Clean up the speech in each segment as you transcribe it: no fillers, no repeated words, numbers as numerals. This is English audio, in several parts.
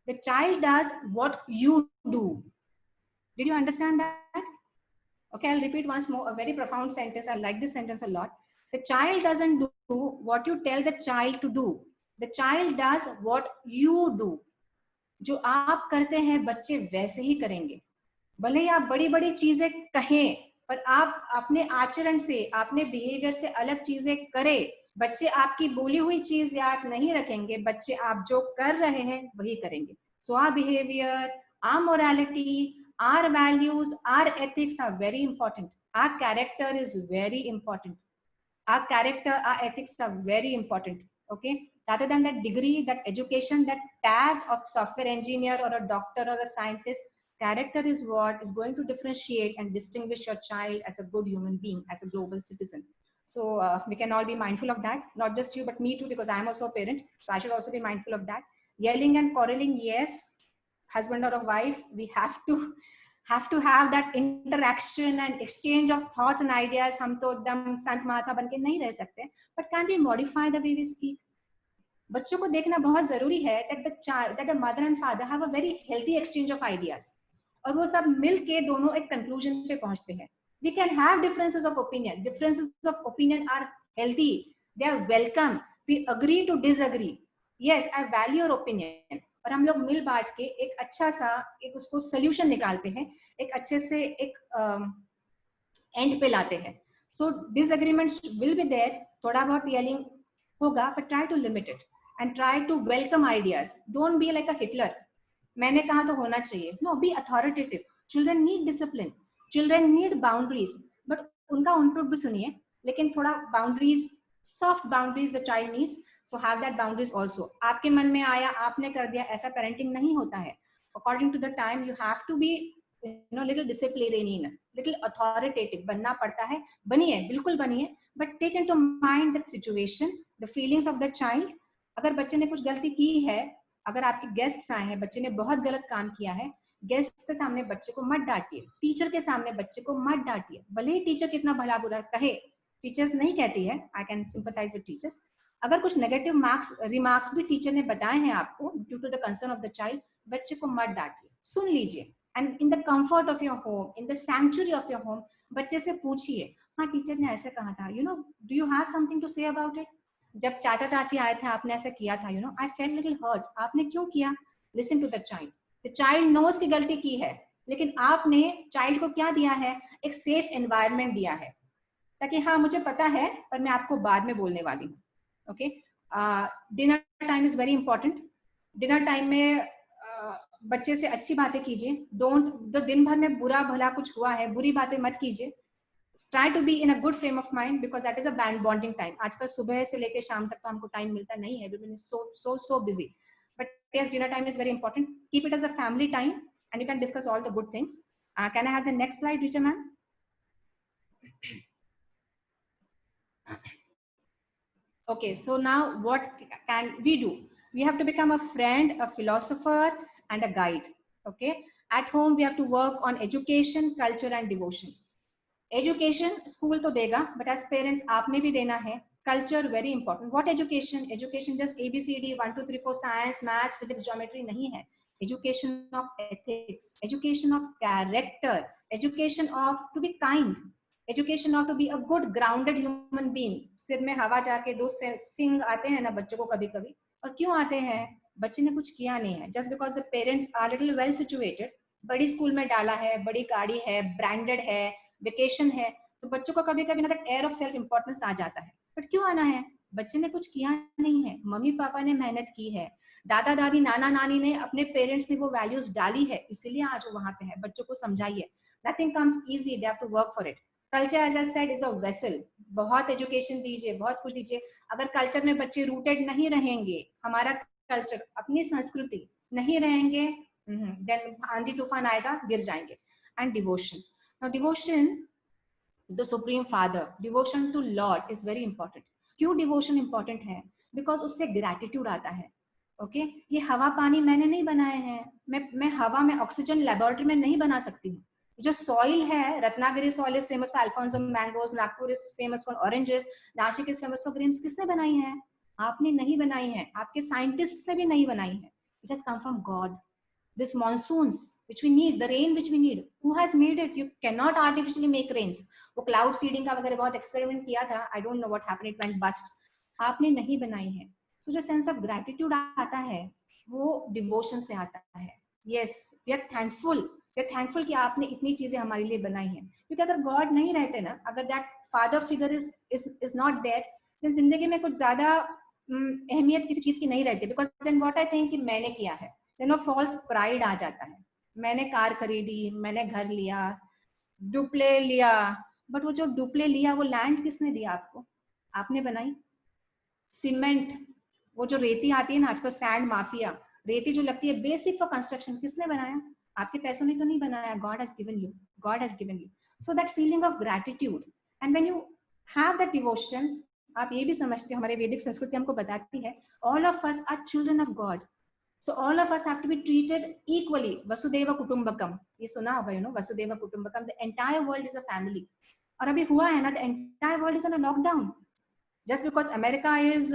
The child does what you do. Did you understand that? Okay, I'll repeat once more, a very profound sentence. I like this sentence a lot. The child doesn't do what you tell the child to do. The child does what you do. जो आप करते हैं बच्चे वैसे ही करेंगे. भले ही आप बड़ी बड़ी चीजें कहें, पर आप अपने आचरण से, अपने बिहेवियर से अलग चीजें करें, बच्चे आपकी बोली हुई चीज याद नहीं रखेंगे, बच्चे आप जो कर रहे हैं वही करेंगे. So our behavior, our morality, our values, our ethics are very important. Our character is very important. Our character, our ethics are very important. Okay, rather than that degree, that education, that tag of software engineer or a doctor or a scientist, character is what is going to differentiate and distinguish your child as a good human being, as a global citizen. So we can all be mindful of that, not just you but me too, because I'm also a parent, so I should also be mindful of that. Yelling and quarreling, yes, husband or a wife, we have to have that interaction and exchange of thoughts and ideas. हम तो एकदम संत महात्मा बन के नहीं रह सकते, but can we modify the way we speak? बच्चों को देखना बहुत जरूरी है that the child, that the mother and father have a very healthy exchange of ideas, और वो सब मिल के दोनों एक conclusion पे पहुंचते हैं. We can have differences of opinion. Differences of opinion are healthy. They are welcome. We agree to disagree. Yes, I value your opinion. और हम लोग मिल बांट के एक अच्छा सा एक उसको सोल्यूशन निकालते हैं, एक अच्छे से एक एंड पे लाते हैं. So disagreements will be there, थोड़ा बहुत येलिंग होगा, but try to limit it and try to welcome ideas. Don't be like a Hitler, मैंने कहा तो होना चाहिए. No, be authoritative. Children need discipline, children need boundaries, but उनका input भी सुनिए, लेकिन थोड़ा boundaries, soft boundaries the child needs. So have that boundaries also. आपके मन में आया आपने कर दिया, ऐसा parenting नहीं होता है. According to the time you have to be, you know, little disciplinarian, little authoritative बनना पड़ता है. बनिए, बिल्कुल बनिए, but take into mind that situation, the feelings of the child. अगर बच्चे ने कुछ गलती की है, अगर आपके गेस्ट्स आए हैं, बच्चे ने बहुत गलत काम किया है, गेस्ट के सामने बच्चे को मत डांटिए, टीचर के सामने बच्चे को मत डांटिए. भले ही टीचर कितना भला बुरा कहे, टीचर्स नहीं कहती है, I can sympathise with teachers. अगर कुछ नेगेटिव मार्क्स रिमार्क्स भी टीचर ने बताए हैं आपको due to the concern of the child, बच्चे को मत डांटिए, सुन लीजिए, and in the comfort of your home, in the sanctuary of your home, बच्चे से पूछिए, हाँ टीचर ने ऐसे कहा था, you know, do you have something to say about it? जब चाचा चाची आए थे आपने ऐसे किया था, you know, I felt little hurt, आपने क्यों किया? Listen to the child. The child knows की गलती की है, लेकिन आपने चाइल्ड को क्या दिया है? एक सेफ एनवायरनमेंट दिया है, ताकि हाँ मुझे पता है पर मैं आपको बाद में बोलने वाली हूँ. Okay, dinner time is very important. Dinner time में बच्चे से अच्छी बातें कीजिए. डोंट, जो दिन भर में बुरा भला कुछ हुआ है, बुरी बातें मत कीजिए. Try to be in a good frame of mind, because that is a band bonding time. आजकल सुबह से लेकर शाम तक तो हमको टाइम मिलता नहीं है, everyone is so so so busy. But yes, dinner time is very important. Keep it as a family time and you can discuss all the good things. Can I have the next slide, Richa ma'am? Okay, so now what can we do? We have to become a friend, a philosopher, and a guide. Okay, at home we have to work on education, culture, and devotion. Education, school to dega, but as parents, आपने भी देना है. Culture very important. What education? Education just ABCD 1 2 3 4 science, maths, physics, geometry नहीं है. Education of ethics, education of character, education of to be kind, education of to be a good grounded human being. सिर में हवा जाके दो सिंग आते हैं ना बच्चों को कभी कभी, और क्यों आते हैं? बच्चे ने कुछ किया नहीं है, just because the parents are little well situated, बड़ी स्कूल में डाला है, बड़ी गाड़ी है, ब्रांडेड है, वेकेशन है, तो बच्चों को कभी कभी ना that air of self importance आ जाता है. बट क्यों आना है? बच्चे ने कुछ किया नहीं है, मम्मी पापा ने मेहनत की है, दादा दादी नाना नानी ने, अपने पेरेंट्स ने वो वैल्यूज डाली है, इसीलिए आज वो वहां पे है. बच्चों को समझाइए, nothing comes easy, they have to work for it. Culture as I said is a vessel. बहुत एजुकेशन दीजिए, बहुत कुछ दीजिए, अगर कल्चर में बच्चे रूटेड नहीं रहेंगे, हमारा कल्चर, अपनी संस्कृति नहीं रहेंगे, देन आंधी तूफान आएगा, गिर जाएंगे. And devotion. Now devotion the supreme father, devotion to lord is very important. क्यों डिवोशन इंपॉर्टेंट है? बिकॉज उससे ग्रेटिट्यूड आता है. ओके, ये हवा पानी मैंने नहीं बनाए हैं, मैं हवा में ऑक्सीजन लेबोरेटरी में नहीं बना सकती हूँ. जो सॉइल है, Ratnagiri soil is famous for Alfonso mangoes, Nagpur is famous for oranges, Nashik is famous for grains. किसने बनाई है? आपने नहीं बनाई है, आपके साइंटिस्ट ने भी नहीं बनाई है. It has come from God. This monsoons which we need, the rain which we need, who has made it? You cannot artificially make rains. वो cloud seeding का वगैरह बहुत experiment किया था, I don't know what happened, it went bust. आपने नहीं बनाई है. So जो sense of gratitude आता है वो devotion से आता है. Yes, we are thankful कि आपने इतनी चीजें हमारे लिए बनाई हैं. क्योंकि अगर God नहीं रहते ना, अगर that father figure is not there, then जिंदगी में कुछ ज्यादा अहमियत किसी चीज की नहीं रहती. Because then what I think कि मैंने किया है, then फॉल्स प्राइड आ जाता है. मैंने कार खरीदी, मैंने घर लिया, डुप्ले लिया, बट वो जो डुप्ले लिया वो लैंड किसने दिया आपको? आपने बनाई. सीमेंट, वो जो रेती आती है ना आजकल, सैंड माफिया, रेती जो लगती है बेसिक फॉर कंस्ट्रक्शन, किसने बनाया? आपके पैसों ने तो नहीं बनाया. God has given you, God has given you. So that feeling of gratitude, and when you have that devotion, आप ये भी समझते हो, हमारे वैदिक संस्कृति हमको बताती है, all of us are children of God. So all of us have to be treated equally. Vasudeva Kutumbakam. ये सुना होगा, you know, Vasudeva Kutumbakam. The entire world is a family. और अभी हुआ है ना, the entire world is on a lockdown. Just because America is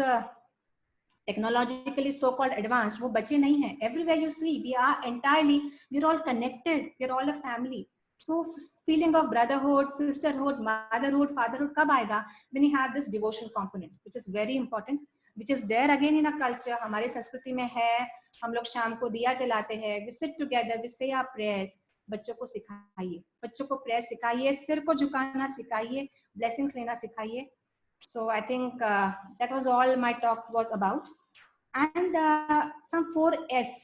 technologically so-called advanced, वो बचे नहीं हैं. Everywhere you see, we are entirely, we're all connected. We're all a family. So feeling of brotherhood, sisterhood, motherhood, fatherhood कब आएगा? When you have this devotion component, which is very important, which is there again in a culture. हमारे संस्कृति में है. हम लोग शाम को दिया जलाते हैं. We sit together, we say our prayers. बच्चों को सिखाइए, बच्चों को प्रेयर सिखाइए, सिर को झुकाना सिखाइए, ब्लेसिंग्स लेना सिखाइए. So I think that was all my talk was about. And some 4S.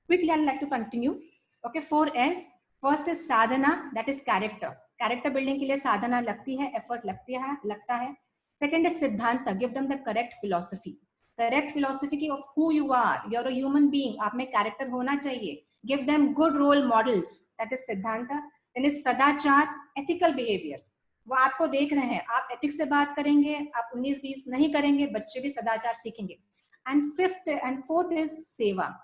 Quickly, I'd like to continue. Okay, 4S. First is sadhana, that is character. Character building के लिए साधना लगती है, effort लगता है. Second is siddhanta, give them the correct philosophy. Correct philosophy of who you are. You're a human being. आप में character होना चाहिए. Give them good role models. That is siddhanta. Then is sadachar, ethical behavior. वो आपको देख रहे हैं, आप ethics से बात करेंगे, आप 19-20 नहीं करेंगे, बच्चे भी सदाचार सीखेंगे. And fifth and fourth is सेवा.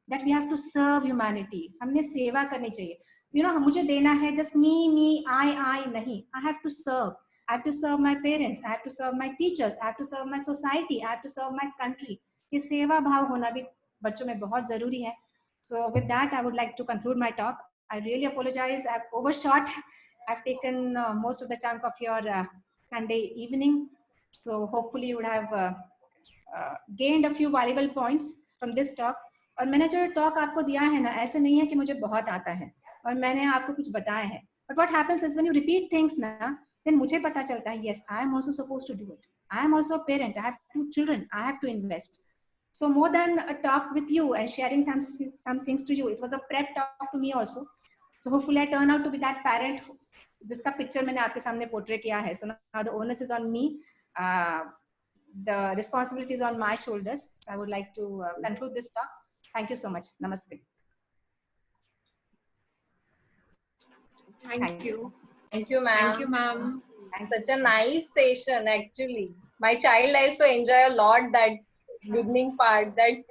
That we have to serve humanity. हमने सेवा करनी चाहिए. You know, मुझे देना है just me, I नहीं. I have to serve. I have to serve my parents. I have to serve my teachers. I have to serve my society. I have to serve my country. ये सेवा भाव होना भी बच्चों में बहुत जरूरी है. So with that, I would like to conclude my talk. I really apologize. I've overshot. I've taken most of the chunk of your Sunday evening. So hopefully you would have gained a few valuable points from this talk. और मैंने जो talk आपको दिया है ना, ऐसे नहीं है कि मुझे बहुत आता है और मैंने आपको कुछ बताया है. But what happens is when you repeat things ना, then मुझे पता चलता है, yes, I am also supposed to do it. I am also a parent. I have 2 children. I have to invest. So more than a talk with you and sharing some things to you, it was a prep talk to me also. So hopefully I turn out to be that parent जिसका picture मैंने आपके सामने portray किया है. So now the onus is on me. The responsibility is on my shoulders. So I would like to conclude this talk. Thank you so much. Namaste. Thank you. Thank you, ma'am. Thank you, ma'am. Such a nice session, actually. My child also enjoy a lot that beginning part, that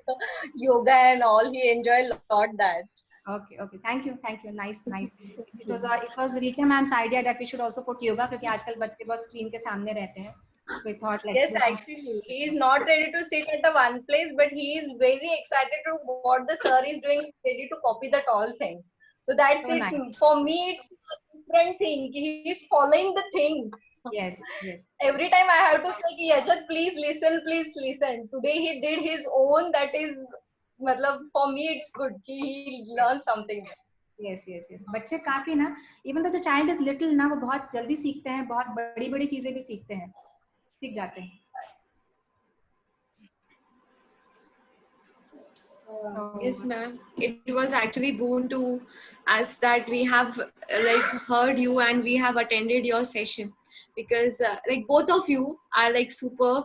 yoga and all. He enjoy a lot that. Okay. Thank you. Nice. It was Richa ma'am's idea that we should also put yoga क्योंकि आजकल बच्चे बहुत screen के सामने रहते हैं. So we thought let's. Yes, actually, he is not ready to sit at a one place, but he is very excited to what the sir is doing, ready to copy that all things. So that's So it. nice. For me, it's a different thing. He is following the thing. Yes. Every time I have to say, Yajat, please listen. Today he did his own. That is, matlab, for me, it's good. He learned something. Yes. बच्चे काफी ना, even though the child is little ना, वो बहुत जल्दी सीखते हैं, बहुत बड़ी चीजें भी सीखते हैं, सीख जाते हैं. So, Yes, ma'am. It was actually boon to us that we have like heard you and we have attended your session because like both of you are like superb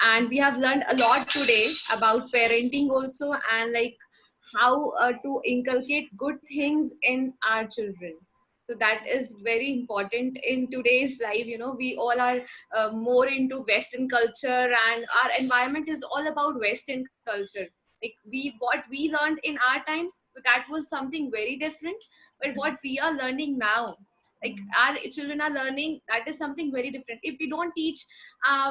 and we have learned a lot today about parenting also and like how to inculcate good things in our children. So that is very important in today's life. You know, we all are more into Western culture and our environment is all about Western culture. Like what we learned in our times, that was something very different. But what we are learning now, like our children are learning, that is something very different. If we don't teach,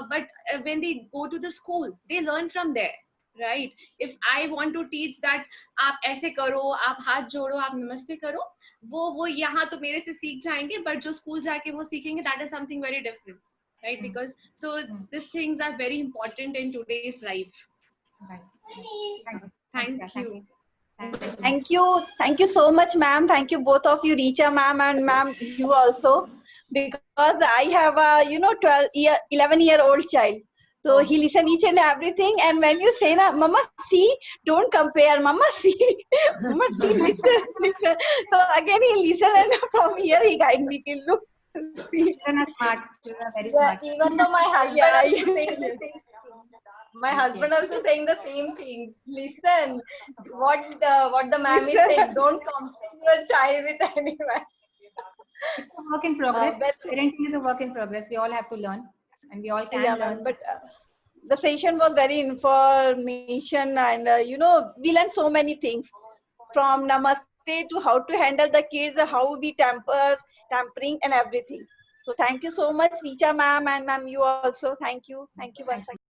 but when they go to the school, they learn from there. right? If I want to teach that आप ऐसे करो, आप हाथ जोड़ो, आप नमस्ते करो, वो यहाँ तो मेरे से सीख जाएंगे, but जो स्कूल जाके वो सीखेंगे, that is something very different, right? Because so these things are very important in today's life. Right. Thanks, Thank yeah, you. Thank you so much, ma'am. Thank you both of you, Richa ma'am and ma'am, you also, because I have a 11-year-old child. So he listen each and everything, and when you say na, Mama, see, don't compare, Mama, see, Mama, see, listen, listen. So again he listen, and from here he guide me, look, see. Children are smart. Children are very Yeah, smart. even though my husband Yeah, also yeah. saying the same thing. My Okay. husband also saying the same things. Listen, what the ma'am is Listen. saying. Don't compare your child with anyone. It's a work in progress. But Parenting is a work in progress. We all have to learn, and we all can yeah, learn. ma'am. But the session was very information, and we learned so many things from namaste to how to handle the kids, how we tampering and everything. So thank you so much, Richa ma'am, and ma'am you also. Thank you once again.